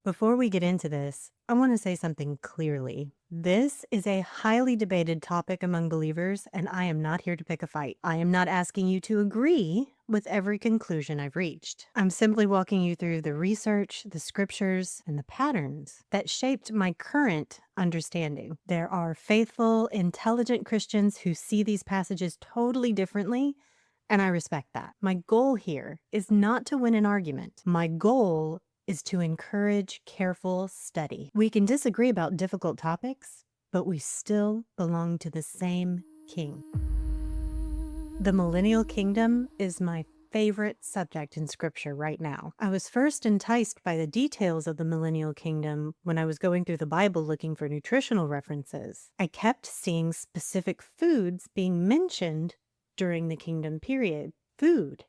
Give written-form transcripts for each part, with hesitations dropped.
Before we get into this, I want to say something clearly. This is a highly debated topic among believers, and I am not here to pick a fight. I am not asking you to agree with every conclusion I've reached. I'm simply walking you through the research, the scriptures, and the patterns that shaped my current understanding. There are faithful, intelligent Christians who see these passages totally differently, and I respect that. My goal here is not to win an argument. My goal is to encourage careful study. We can disagree about difficult topics, but we still belong to the same king. The Millennial Kingdom is my favorite subject in scripture right now. I was first enticed by the details of the Millennial Kingdom when I was going through the Bible looking for nutritional references. I kept seeing specific foods being mentioned during the kingdom period. Food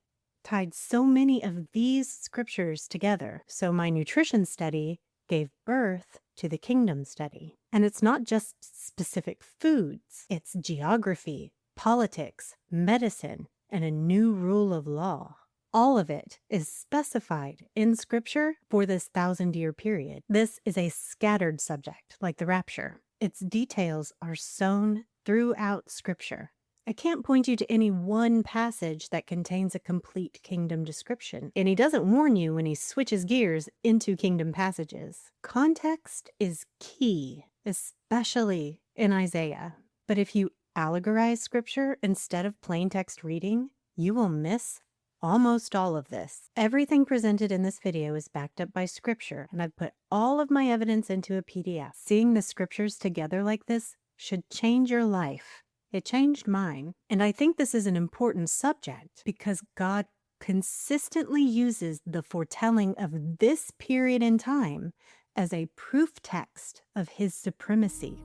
tied so many of these scriptures together. So my nutrition study gave birth to the kingdom study. And it's not just specific foods, it's geography, politics, medicine, and a new rule of law. All of it is specified in scripture for this 1,000-year period. This is a scattered subject, like the rapture. Its details are sown throughout scripture. I can't point you to any one passage that contains a complete kingdom description, and he doesn't warn you when he switches gears into kingdom passages. Context is key, especially in Isaiah. But if you allegorize scripture instead of plain text reading, you will miss almost all of this. Everything presented in this video is backed up by scripture, and I've put all of my evidence into a PDF. Seeing the scriptures together like this should change your life. It changed mine. And I think this is an important subject because God consistently uses the foretelling of this period in time as a proof text of his supremacy.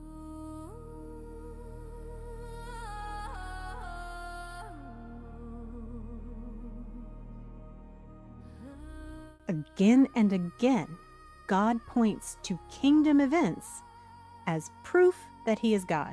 Again and again, God points to kingdom events as proof that he is God.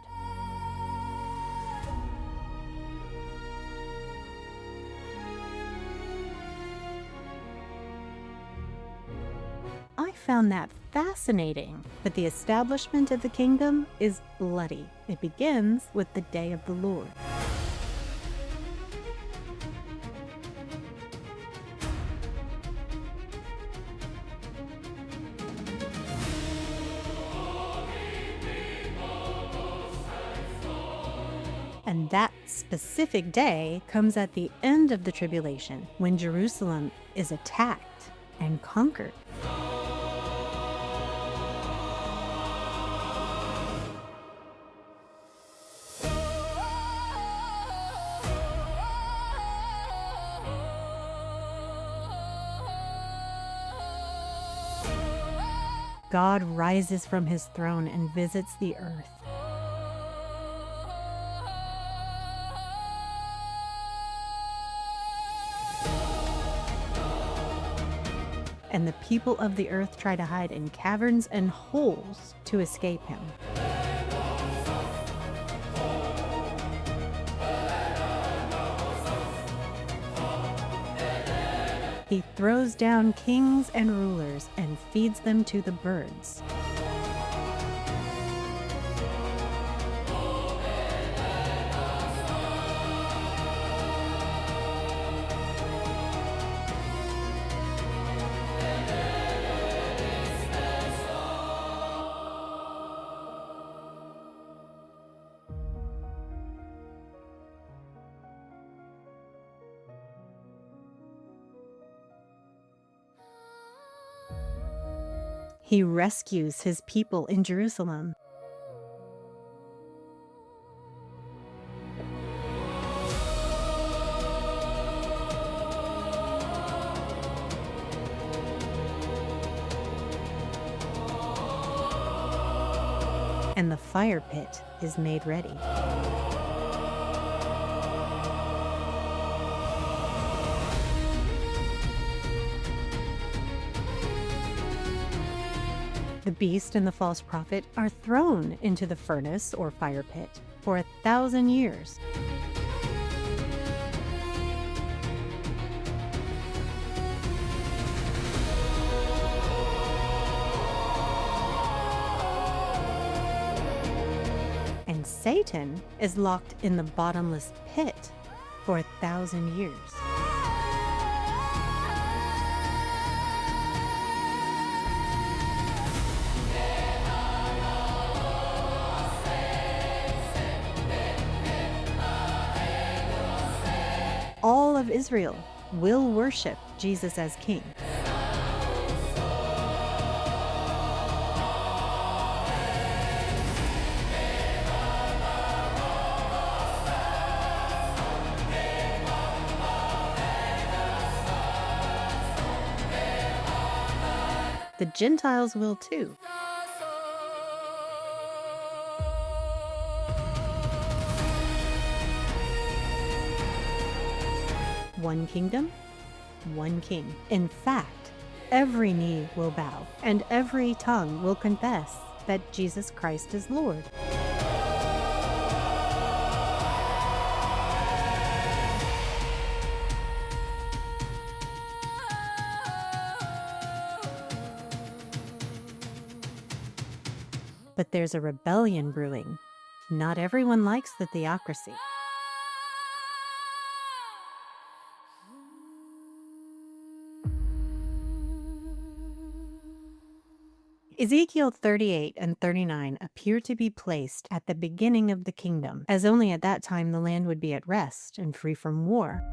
I found that fascinating, but the establishment of the kingdom is bloody. It begins with the day of the Lord. And that specific day comes at the end of the tribulation, when Jerusalem is attacked and conquered. God rises from his throne and visits the earth. And the people of the earth try to hide in caverns and holes to escape him. He throws down kings and rulers and feeds them to the birds. He rescues his people in Jerusalem. And the fire pit is made ready. The beast and the false prophet are thrown into the furnace or fire pit for 1,000 years. and Satan is locked in the bottomless pit for 1,000 years. All of Israel will worship Jesus as king. The Gentiles will too. One kingdom, one king. In fact, every knee will bow and every tongue will confess that Jesus Christ is Lord. But there's a rebellion brewing. Not everyone likes the theocracy. Ezekiel 38 and 39 appear to be placed at the beginning of the kingdom, as only at that time the land would be at rest and free from war.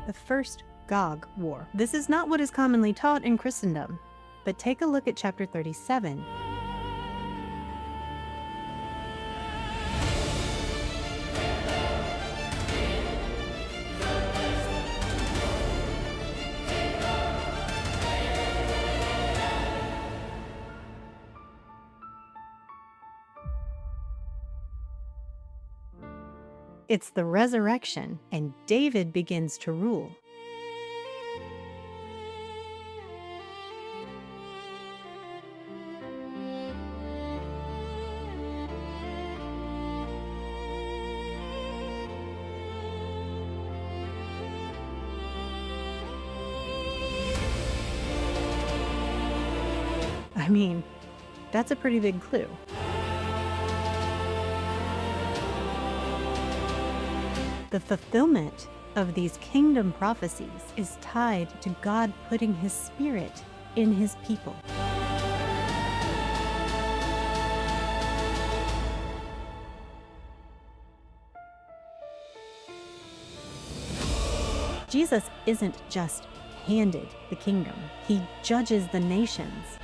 The First Gog War. This is not what is commonly taught in Christendom, but take a look at chapter 37. It's the resurrection, and David begins to rule. I mean, that's a pretty big clue. The fulfillment of these kingdom prophecies is tied to God putting His Spirit in His people. Jesus isn't just handed the kingdom, He judges the nations.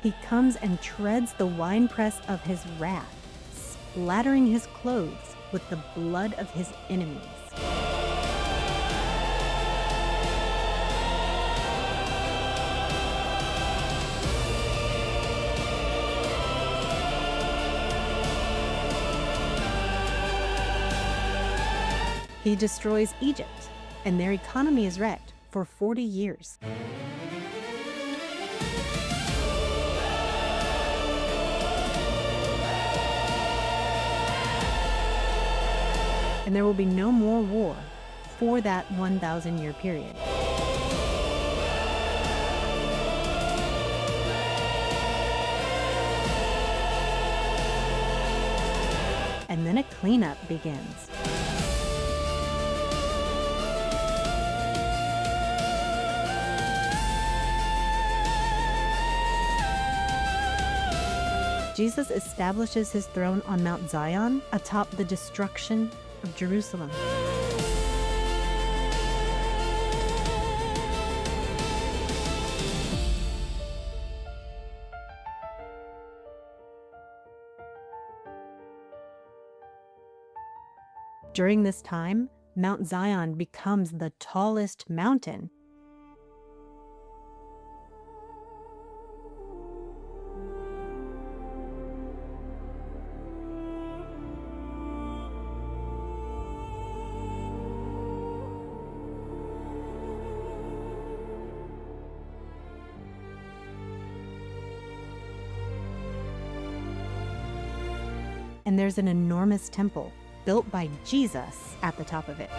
He comes and treads the winepress of His wrath, splattering His clothes with the blood of His enemies. He destroys Egypt, and their economy is wrecked for 40 years. And there will be no more war for that 1,000-year period. And then a cleanup begins. Jesus establishes His throne on Mount Zion atop the destruction of Jerusalem. During this time, Mount Zion becomes the tallest mountain. and there's an enormous temple built by Jesus at the top of it.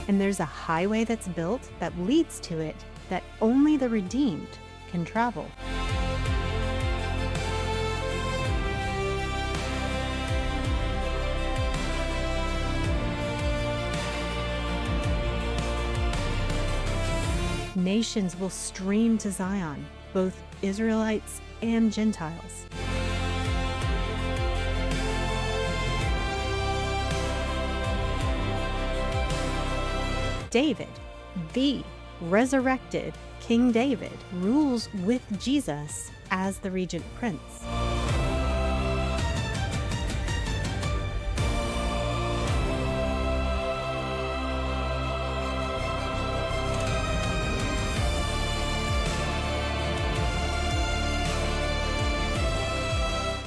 And there's a highway that's built that leads to it that only the redeemed can travel. Nations will stream to Zion, both Israelites and Gentiles. David, the resurrected King David, rules with Jesus as the regent prince.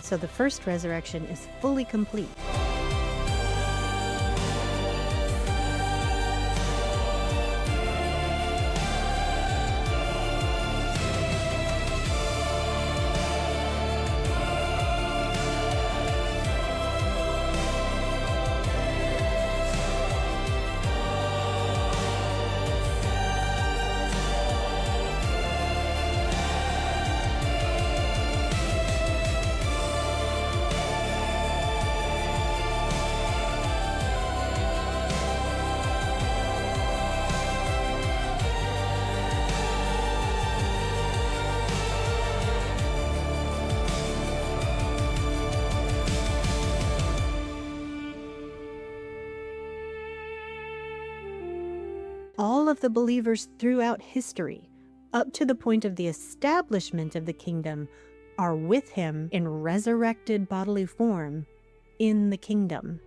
So the first resurrection is fully complete. All of the believers throughout history, up to the point of the establishment of the kingdom, are with him in resurrected bodily form in the kingdom.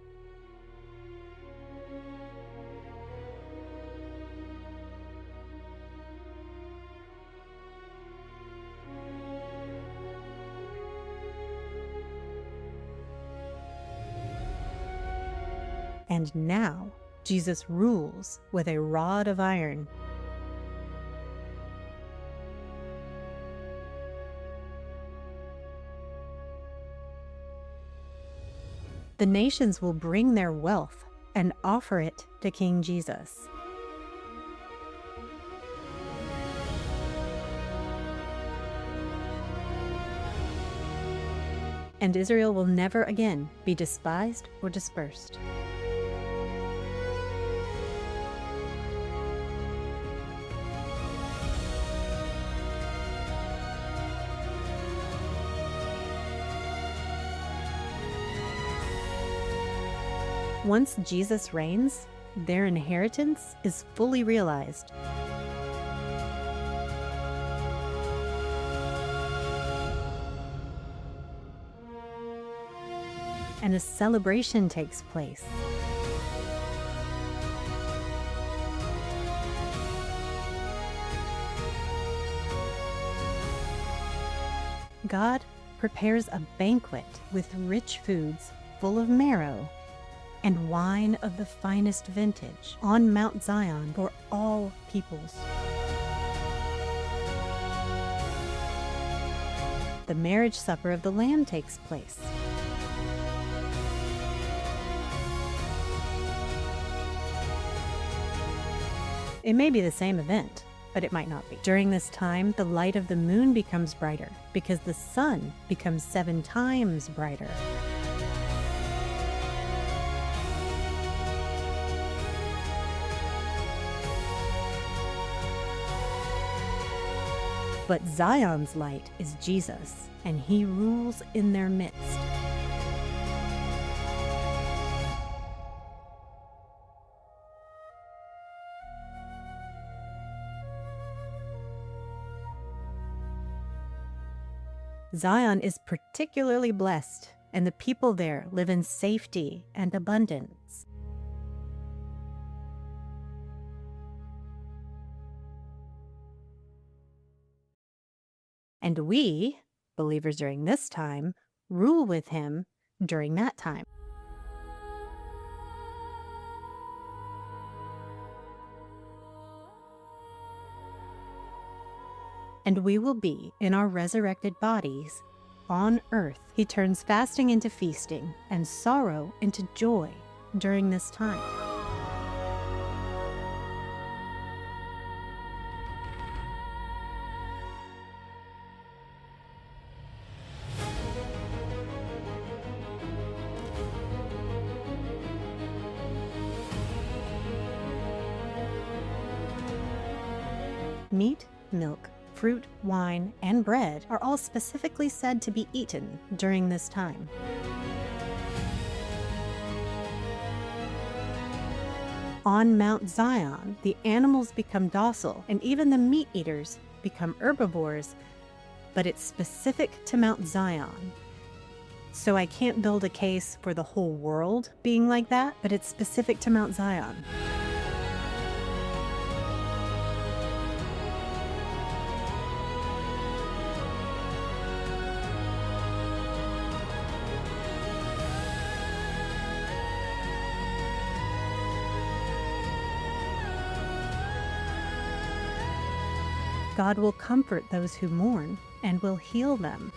And now, Jesus rules with a rod of iron. The nations will bring their wealth and offer it to King Jesus. And Israel will never again be despised or dispersed. Once Jesus reigns, their inheritance is fully realized. And a celebration takes place. God prepares a banquet with rich foods full of marrow and wine of the finest vintage on Mount Zion for all peoples. The marriage supper of the Lamb takes place. It may be the same event, but it might not be. During this time, the light of the moon becomes brighter because the sun becomes 7 times brighter. But Zion's light is Jesus, and he rules in their midst. Zion is particularly blessed, and the people there live in safety and abundance. And we, believers during this time, rule with him during that time. And we will be in our resurrected bodies on earth. He turns fasting into feasting and sorrow into joy during this time. Meat, milk, fruit, wine, and bread are all specifically said to be eaten during this time. On Mount Zion, the animals become docile, and even the meat eaters become herbivores, but it's specific to Mount Zion. So I can't build a case for the whole world being like that, but it's specific to Mount Zion. God will comfort those who mourn and will heal them.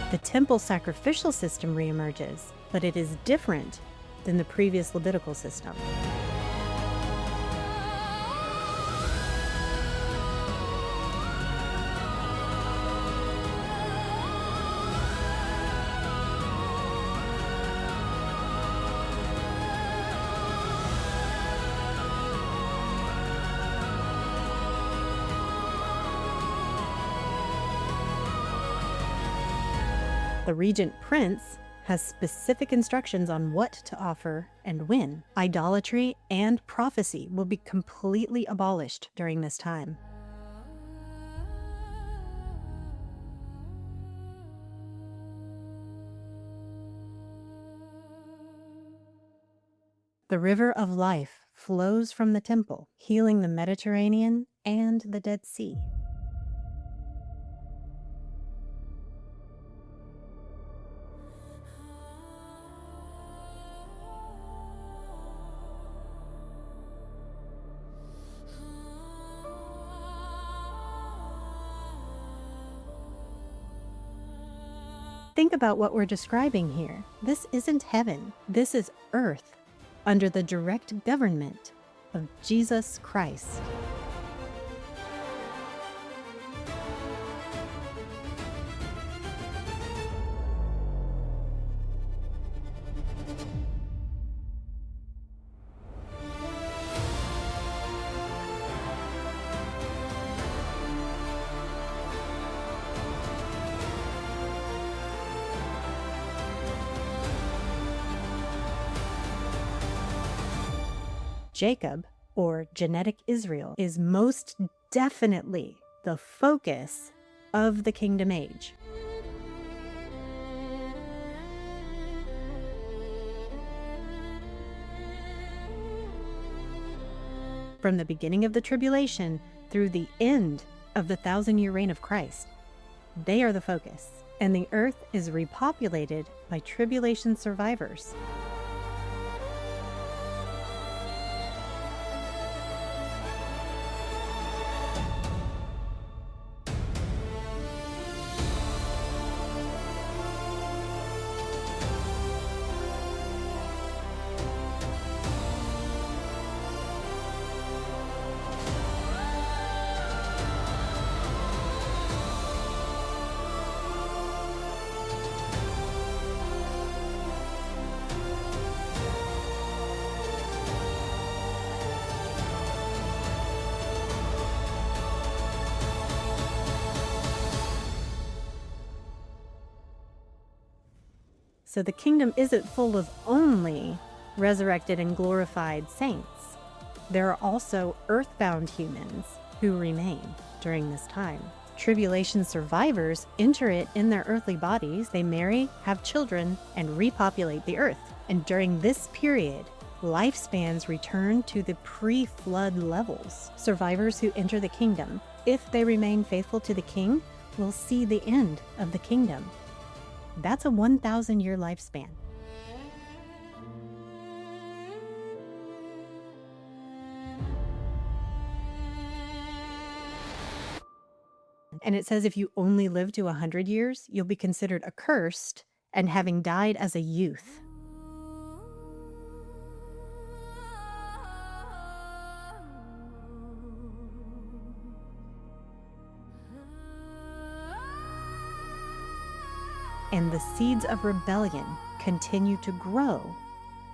The temple sacrificial system reemerges, but it is different than the previous Levitical system. The regent prince has specific instructions on what to offer and when. Idolatry and prophecy will be completely abolished during this time. The river of life flows from the temple, healing the Mediterranean and the Dead Sea. Think about what we're describing here. This isn't heaven. This is earth, under the direct government of Jesus Christ. Jacob, or genetic Israel, is most definitely the focus of the kingdom age. From the beginning of the tribulation through the end of the 1,000-year reign of Christ, they are the focus, and the earth is repopulated by tribulation survivors. So the kingdom isn't full of only resurrected and glorified saints. There are also earthbound humans who remain during this time. Tribulation survivors enter it in their earthly bodies. They marry, have children, and repopulate the earth. And during this period, lifespans return to the pre-flood levels. Survivors who enter the kingdom, if they remain faithful to the king, will see the end of the kingdom. That's a 1,000-year lifespan. And it says if you only live to 100 years, you'll be considered accursed and having died as a youth. And the seeds of rebellion continue to grow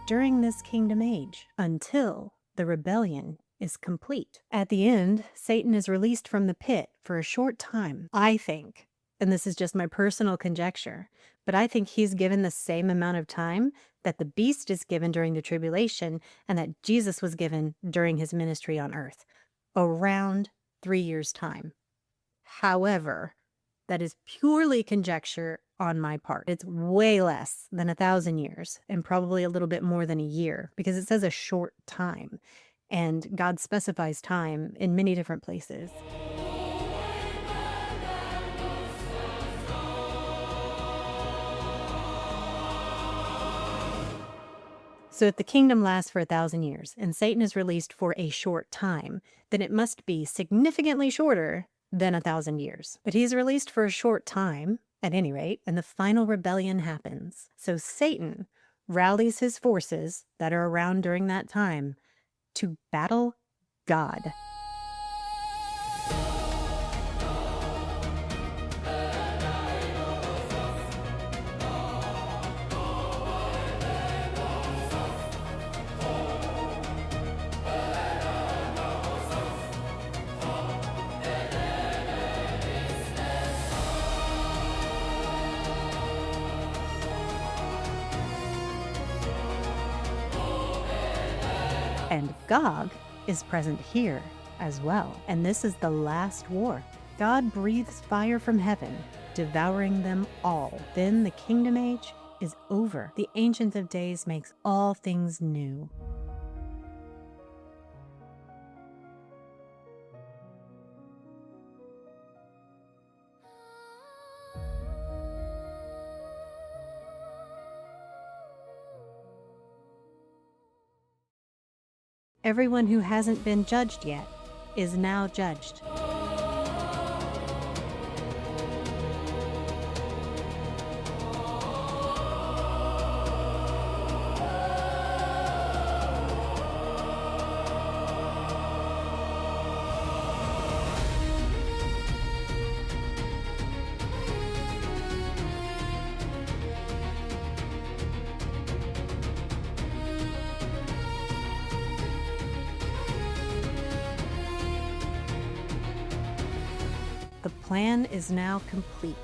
during this kingdom age until the rebellion is complete. At the end, Satan is released from the pit for a short time. I think, and this is just my personal conjecture, but I think he's given the same amount of time that the beast is given during the tribulation and that Jesus was given during his ministry on earth, around 3 years' time. However, that is purely conjecture on my part. It's way less than 1,000 years and probably a little bit more than a year because it says a short time. And God specifies time in many different places. So if the kingdom lasts for 1,000 years and Satan is released for a short time, then it must be significantly shorter than 1,000 years. But he's released for a short time, at any rate, and the final rebellion happens. So Satan rallies his forces that are around during that time to battle God. And Gog is present here as well. And this is the last war. God breathes fire from heaven, devouring them all. Then the kingdom age is over. The Ancient of Days makes all things new. Everyone who hasn't been judged yet is now judged. The plan is now complete.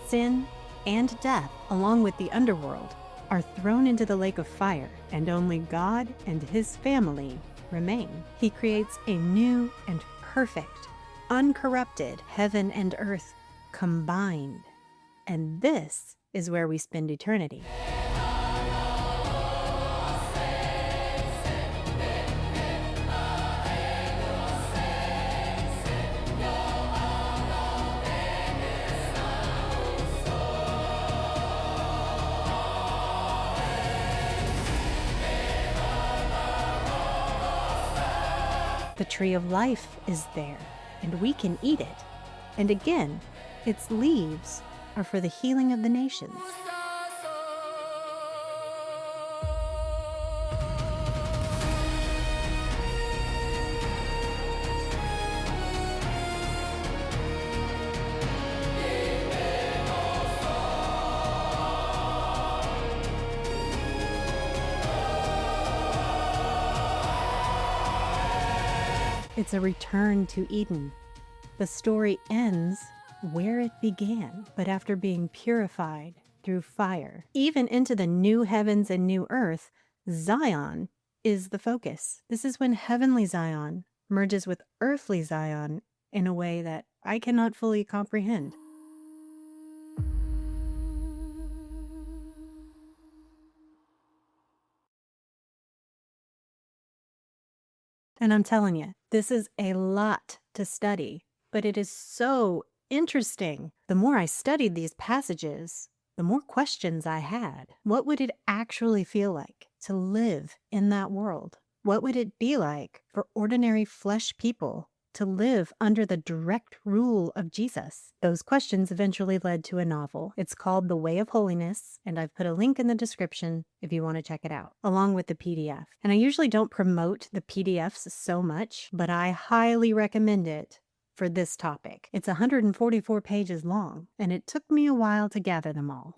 Sin and death, along with the underworld, are thrown into the lake of fire, and only God and his family remain. He creates a new and perfect, uncorrupted heaven and earth combined. And this is where we spend eternity. The tree of life is there, and we can eat it. And again, its leaves are for the healing of the nations. It's a return to Eden. The story ends where it began, but after being purified through fire. Even into the new heavens and new earth, Zion is the focus. This is when heavenly Zion merges with earthly Zion in a way that I cannot fully comprehend. And I'm telling you, this is a lot to study, but it is so interesting. The more I studied these passages, the more questions I had. What would it actually feel like to live in that world? What would it be like for ordinary flesh people to live under the direct rule of Jesus? Those questions eventually led to a novel. It's called The Way of Holiness, and I've put a link in the description if you want to check it out, along with the PDF. And I usually don't promote the PDFs so much, but I highly recommend it for this topic. It's 144 pages long, and it took me a while to gather them all.